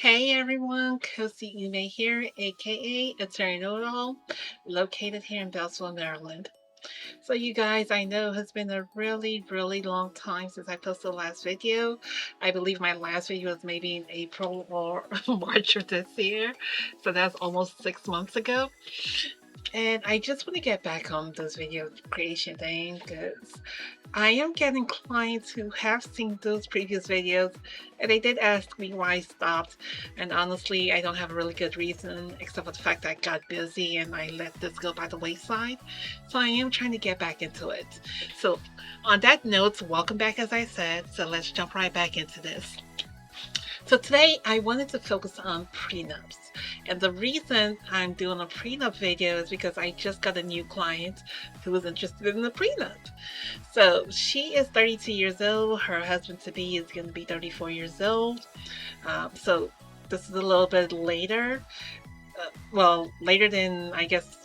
Hey everyone, Kaosy Umeh here, aka Attorney Know-It-All, located here in Beltsville, Maryland. So you guys, I know it's been a really long time since I posted the last video. I believe my last video was maybe in April or March of this year. So that's almost 6 months ago. And I just want to get back on this video creation thing because I am getting clients who have seen those previous videos and they did ask me why I stopped. And honestly, I don't have a really good reason except for the fact that I got busy and I let this go by the wayside. So I am trying to get back into it. So on that note, welcome back as I said. So let's jump right back into this. So today I wanted to focus on prenups. And the reason I'm doing a prenup video is because I just got a new client who was interested in the prenup. So she is 32 years old. Her husband to be is going to be 34 years old. So this is a little bit later. Well, later than I guess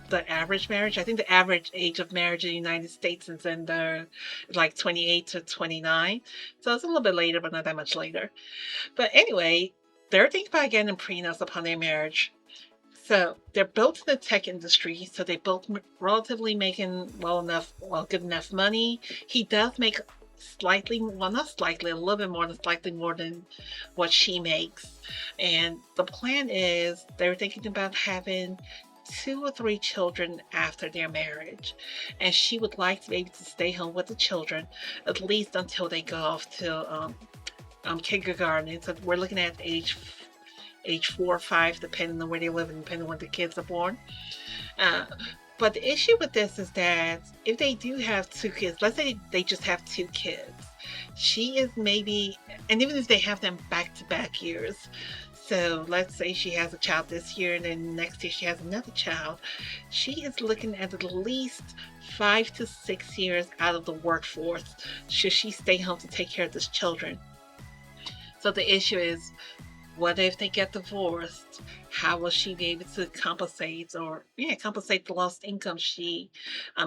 the average marriage. I think the average age of marriage in the United States is in the like 28 to 29. So it's a little bit later, but not that much later. But anyway, they're thinking about getting prenups upon their marriage. So they're both in the tech industry, so they both relatively making good enough money. He does make slightly, well, not slightly, a little bit more than slightly more than what she makes. And the plan is they're thinking about having 2 or 3 children after their marriage. And she would like to be able to stay home with the children, at least until they go off to kindergarten. So we're looking at age 4 or 5, depending on where they live and depending on when the kids are born. Uh, but the issue with this is that if they do have 2 kids, let's say they just have 2 kids, she is maybe, and even if they have them back to back years, so let's say she has a child this year and then next year she has another child, she is looking at least 5 to 6 years out of the workforce should she stay home to take care of these children. So the issue is, what if they get divorced? How will she be able to compensate the lost income she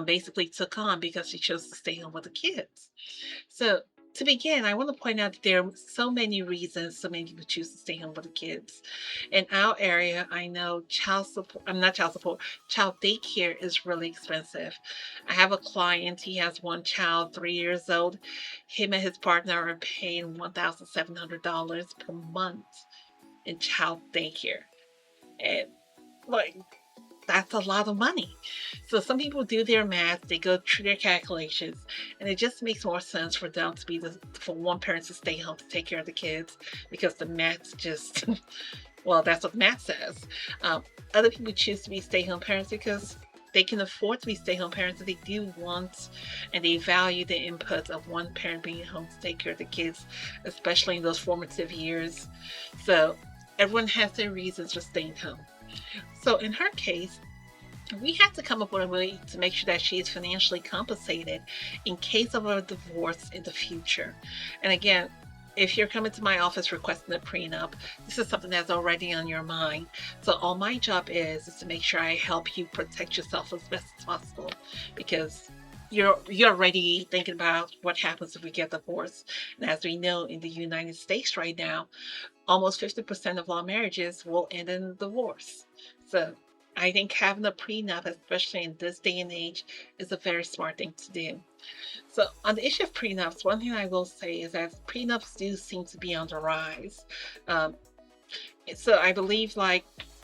basically took on because she chose to stay home with the kids? So to begin, I want to point out that there are so many reasons so many people choose to stay home with the kids. In our area, I know child daycare is really expensive. I have a client, he has one child, 3 years old. Him and his partner are paying $1,700 per month in child daycare. And like, that's a lot of money. So some people do their math, they go through their calculations, and it just makes more sense for them to for one parent to stay home to take care of the kids because the math just, well, that's what math says. Other people choose to be stay home parents because they can afford to be stay home parents and they do want and they value the input of one parent being home to take care of the kids, especially in those formative years. So everyone has their reasons for staying home. So in her case, we have to come up with a way to make sure that she is financially compensated in case of a divorce in the future. And again, if you're coming to my office requesting a prenup, this is something that's already on your mind. So all my job is to make sure I help you protect yourself as best as possible, because you're already thinking about what happens if we get divorced. And as we know, in the United States right now, almost 50% of all marriages will end in divorce. So I think having a prenup, especially in this day and age, is a very smart thing to do. So on the issue of prenups, one thing I will say is that prenups do seem to be on the rise. Um, so I believe like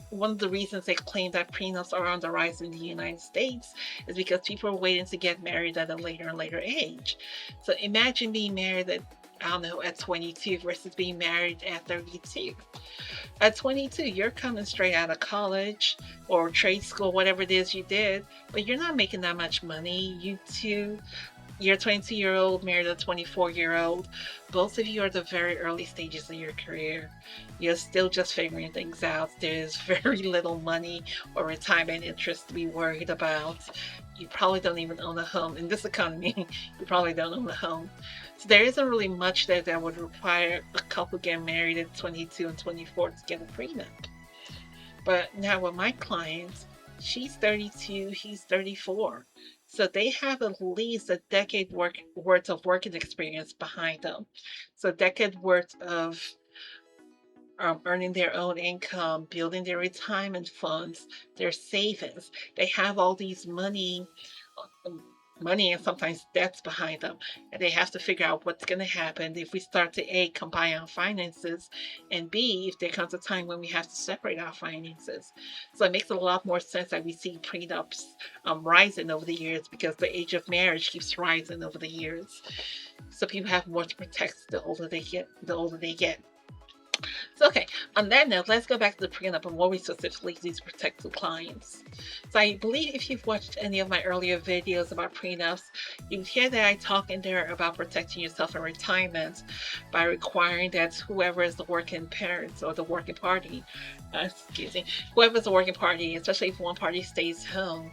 one of the reasons they claim that prenups are on the rise in the United States is because people are waiting to get married at a later and later age. So imagine being married at, I don't know, at 22 versus being married at 32. At 22, you're coming straight out of college or trade school, whatever it is you did, but you're not making that much money. You're a 22-year-old married a 24-year-old. Both of you are at the very early stages of your career. You're still just figuring things out. There's very little money or retirement interest to be worried about. You probably don't even own a home. In this economy, you probably don't own a home. So there isn't really much there that would require a couple get married at 22 and 24 to get a prenup. But now with my clients, she's 32, he's 34. So they have at least a decade worth of working experience behind them. So a decade worth of earning their own income, building their retirement funds, their savings. They have all these money and sometimes debts behind them, and they have to figure out what's going to happen if we start to A, combine our finances, and B, if there comes a time when we have to separate our finances. So it makes a lot more sense that we see prenups rising over the years, because the age of marriage keeps rising over the years. So people have more to protect the older they get. So, okay, on that note, let's go back to the prenup and what we specifically do to protect the clients. So, I believe if you've watched any of my earlier videos about prenups, you hear that I talk in there about protecting yourself in retirement by requiring that whoever is the working parent or the working party, whoever is the working party, especially if one party stays home,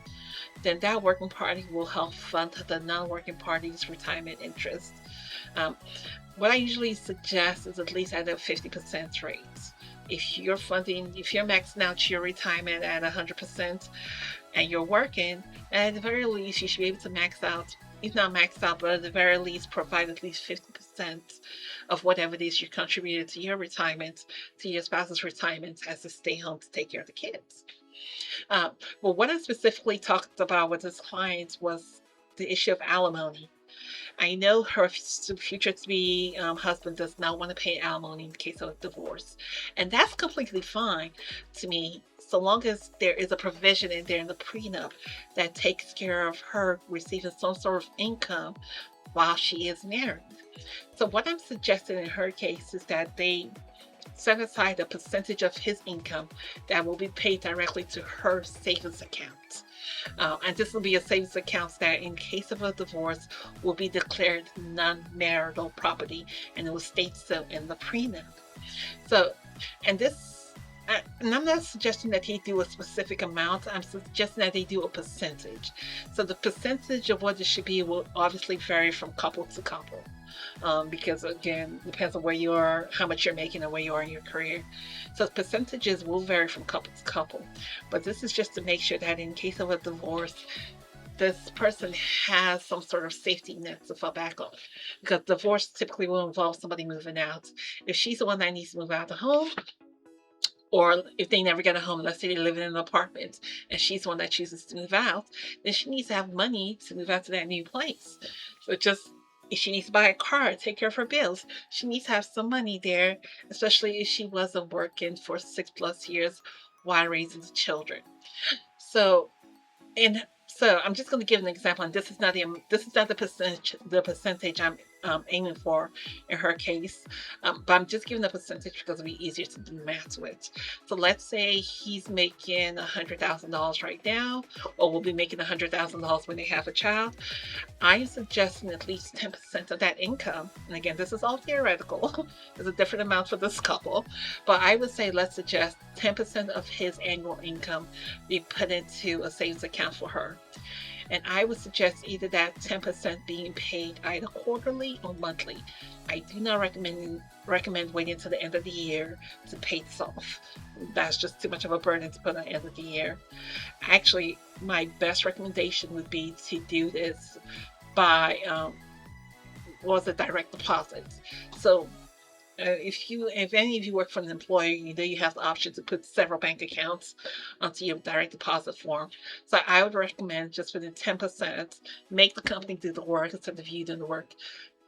then that working party will help fund the non-working party's retirement interest. Um, what I usually suggest is at least at a 50% rate. If you're maxing out your retirement at 100% and you're working, at the very least, you should be able to max out, if not max out, but at the very least, provide at least 50% of whatever it is you contributed to your retirement, to your spouse's retirement, as to stay home to take care of the kids. Well, what I specifically talked about with this client was the issue of alimony. I know her future to be husband does not want to pay alimony in case of divorce. And that's completely fine to me, so long as there is a provision in there in the prenup that takes care of her receiving some sort of income while she is married. So, what I'm suggesting in her case is that they set aside a percentage of his income that will be paid directly to her savings account. And this will be a savings account that, in case of a divorce, will be declared non-marital property, and it will state so in the prenup. So, and I'm not suggesting that they do a specific amount. I'm suggesting that they do a percentage. So the percentage of what it should be will obviously vary from couple to couple. Because again, it depends on where you are, how much you're making, and where you are in your career. So percentages will vary from couple to couple. But this is just to make sure that in case of a divorce, this person has some sort of safety net to fall back on. Because divorce typically will involve somebody moving out. If she's the one that needs to move out of the home, or if they never get a home, let's say they live in an apartment and she's the one that chooses to move out, then she needs to have money to move out to that new place. So just if she needs to buy a car, take care of her bills, she needs to have some money there, especially if she wasn't working for 6+ years while raising the children. So, and so I'm just going to give an example, and this is not the percentage I'm aiming for in her case, but I'm just giving the percentage because it'll be easier to do math with. So let's say he's making $100,000 right now, or will be making $100,000 when they have a child. I'm suggesting at least 10% of that income. And again, this is all theoretical. There's a different amount for this couple, but I would say let's suggest 10% of his annual income be put into a savings account for her. And I would suggest either that 10% being paid either quarterly or monthly. I do not recommend waiting until the end of the year to pay this off. That's just too much of a burden to put on the end of the year. Actually, my best recommendation would be to do this by direct deposit. So if any of you work for an employer, you know you have the option to put several bank accounts onto your direct deposit form. So I would recommend just for the 10%, make the company do the work instead of you doing the work.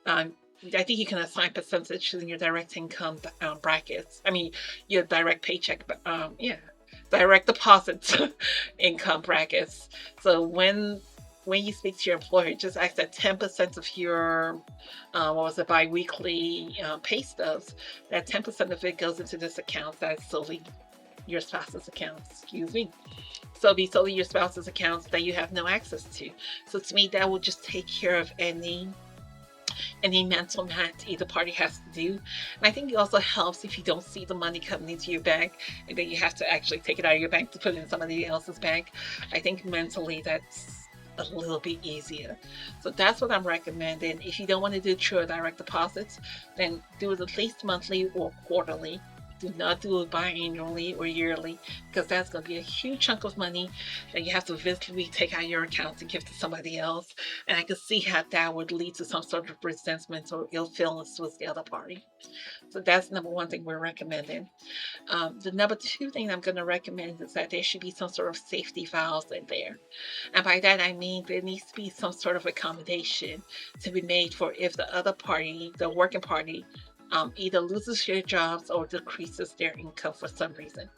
I think you can assign percentage in your direct income brackets. I mean, your direct paycheck, direct deposit income brackets. So when you speak to your employer, just ask that 10% of your bi-weekly pay stubs, that 10% of it goes into this account that's solely your spouse's accounts. So it'll be solely your spouse's accounts that you have no access to. So to me, that will just take care of any mental math either party has to do. And I think it also helps if you don't see the money coming into your bank and then you have to actually take it out of your bank to put it in somebody else's bank. I think mentally that's a little bit easier. So that's what I'm recommending. If you don't want to do true direct deposits, then do it at least monthly or quarterly. Do not do it biannually or yearly, because that's going to be a huge chunk of money that you have to visibly take out of your account to give to somebody else. And I can see how that would lead to some sort of resentment or ill feelings towards the other party. So that's number one thing we're recommending. The number two thing I'm going to recommend is that there should be some sort of safety valves in there. And by that, I mean there needs to be some sort of accommodation to be made for if the other party, the working party, either loses their jobs or decreases their income for some reason.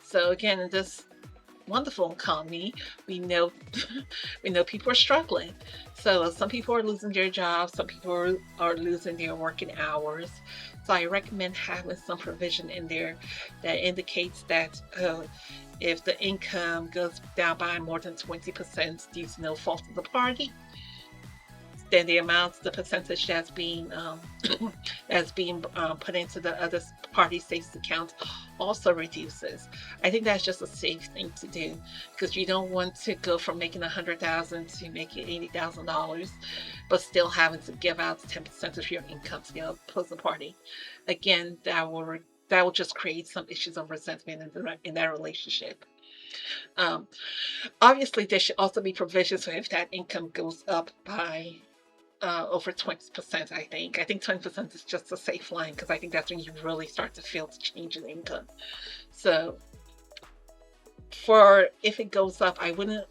So again, in this wonderful economy, we know we know people are struggling. So some people are losing their jobs, some people are losing their working hours. So I recommend having some provision in there that indicates that if the income goes down by more than 20% due to no fault of the party, then the percentage that's being put into the other party savings account also reduces. I think that's just a safe thing to do, because you don't want to go from making $100,000 to making $80,000, but still having to give out 10% of your income to the opposing party. Again, that will just create some issues of resentment in that relationship. Obviously, there should also be provisions for if that income goes up by over 20%, I think. I think 20% is just a safe line, because I think that's when you really start to feel the change in income. So if it goes up, I wouldn't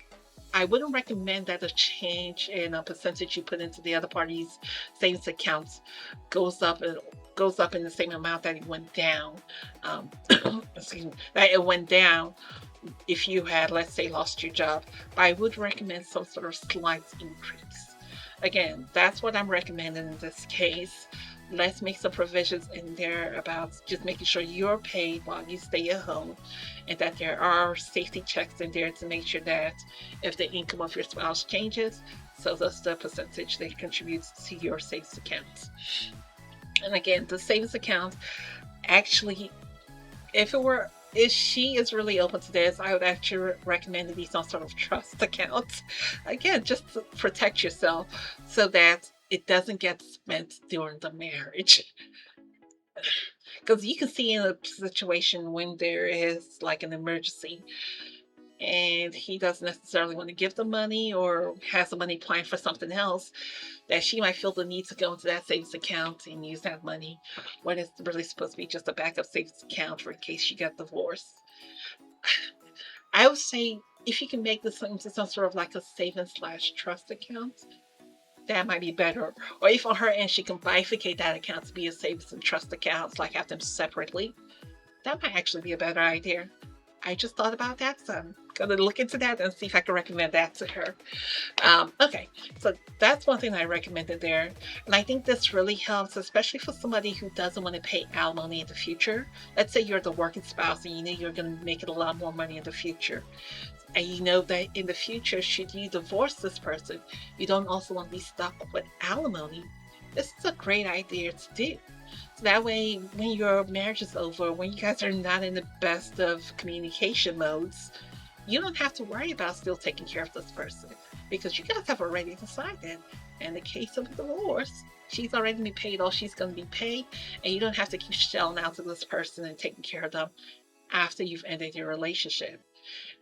recommend that a change in a percentage you put into the other party's savings accounts goes up in the same amount that it went down. Excuse me, that it went down if you had, let's say, lost your job. But I would recommend some sort of slight increase. Again, that's what I'm recommending in this case. Let's make some provisions in there about just making sure you're paid while you stay at home, and that there are safety checks in there to make sure that if the income of your spouse changes, so does the percentage they contribute to your savings account. And again, the savings account, actually, if she is really open to this, I would actually recommend it be some sort of trust account. Again, just to protect yourself so that it doesn't get spent during the marriage. Because you can see in a situation when there is like an emergency and he doesn't necessarily want to give the money or has the money planned for something else, that she might feel the need to go into that savings account and use that money when it's really supposed to be just a backup savings account for in case she got divorced. I would say if you can make this into some sort of like a savings/trust account, that might be better. Or if on her end she can bifurcate that account to be a savings and trust accounts, like have them separately, that might actually be a better idea. I just thought about that, so I'm gonna look into that and see if I can recommend that to her. Okay, so that's one thing I recommended there. And I think this really helps, especially for somebody who doesn't want to pay alimony in the future. Let's say you're the working spouse and you know you're going to make it a lot more money in the future. And you know that in the future, should you divorce this person, you don't also want to be stuck with alimony. This is a great idea to do. So that way, when your marriage is over, when you guys are not in the best of communication modes, you don't have to worry about still taking care of this person, because you guys have already decided. In the case of divorce, she's already been paid all she's going to be paid, and you don't have to keep shelling out to this person and taking care of them after you've ended your relationship.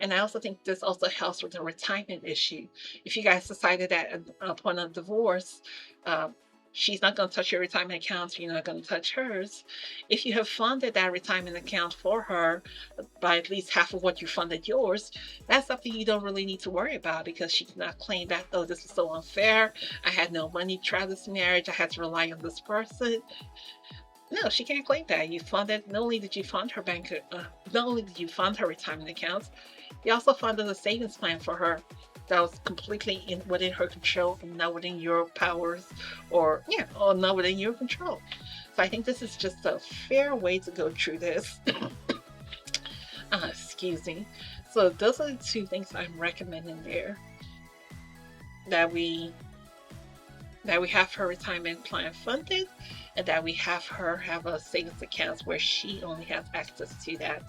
And I also think this also helps with the retirement issue. If you guys decided that upon a divorce, she's not going to touch your retirement account, you're not going to touch hers. If you have funded that retirement account for her by at least half of what you funded yours, that's something you don't really need to worry about, because she cannot claim that, oh, this is so unfair. I had no money throughout this marriage. I had to rely on this person. No, she can't claim that. You funded, not only did you fund her not only did you fund her retirement accounts, you also funded a savings plan for her that was completely within her control and not within your powers, or not within your control. So I think this is just a fair way to go through this. Excuse me. So those are the two things I'm recommending there, that we that we have her retirement plan funded, and that we have her have a savings account where she only has access to that.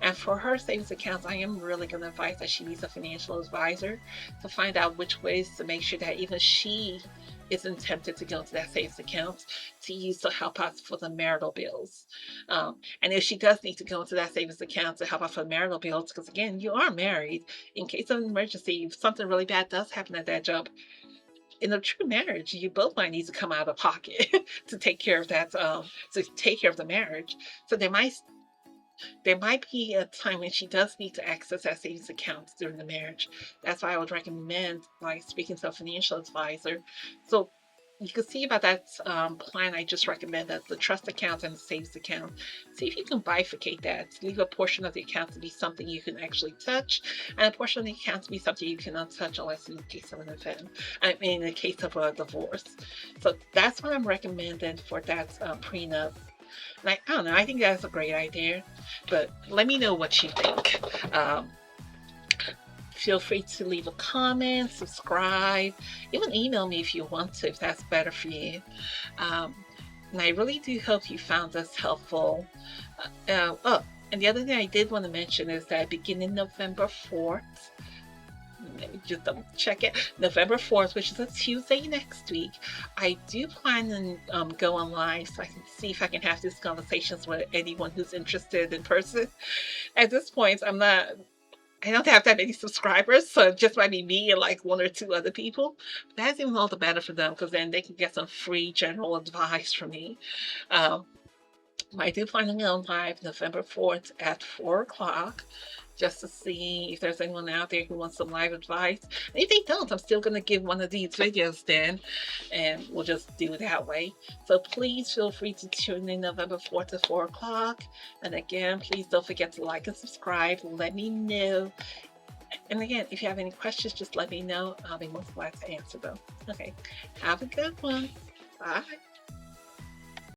And for her savings accounts, I am really going to advise that she needs a financial advisor to find out which ways to make sure that even she isn't tempted to go into that savings account to use to help us for the marital bills. And if she does need to go into that savings account to help out for marital bills, because again, you are married, in case of an emergency, if something really bad does happen at that job, in a true marriage, you both might need to come out of pocket to take care of that, to take care of the marriage. So there might be a time when she does need to access that savings account during the marriage. That's why I would recommend like speaking to a financial advisor. So you can see about that plan I just recommended, the trust account and the savings account. See if you can bifurcate that. Leave a portion of the account to be something you can actually touch, and a portion of the account to be something you cannot touch unless in the case of an event. I mean, in the case of a divorce. So that's what I'm recommending for that prenup. Like, I don't know, I think that's a great idea, but let me know what you think. Feel free to leave a comment, subscribe, even email me if you want to, if that's better for you. And I really do hope you found this helpful. Oh, and the other thing I did want to mention is that beginning November 4th, let me just double check it. November 4th, which is a Tuesday next week, I do plan on going live so I can see if I can have these conversations with anyone who's interested in person. At this point, I don't have that many subscribers, so it just might be me and like one or two other people. But that's even all the better for them because then they can get some free general advice from me. Um, I do plan on going live November 4th at 4 o'clock just to see if there's anyone out there who wants some live advice. And if they don't, I'm still going to give one of these videos then, and we'll just do it that way. So please feel free to tune in November 4th at 4 o'clock. And again, please don't forget to like and subscribe. Let me know. And again, if you have any questions, just let me know. I'll be most glad to answer them. Okay, have a good one. Bye.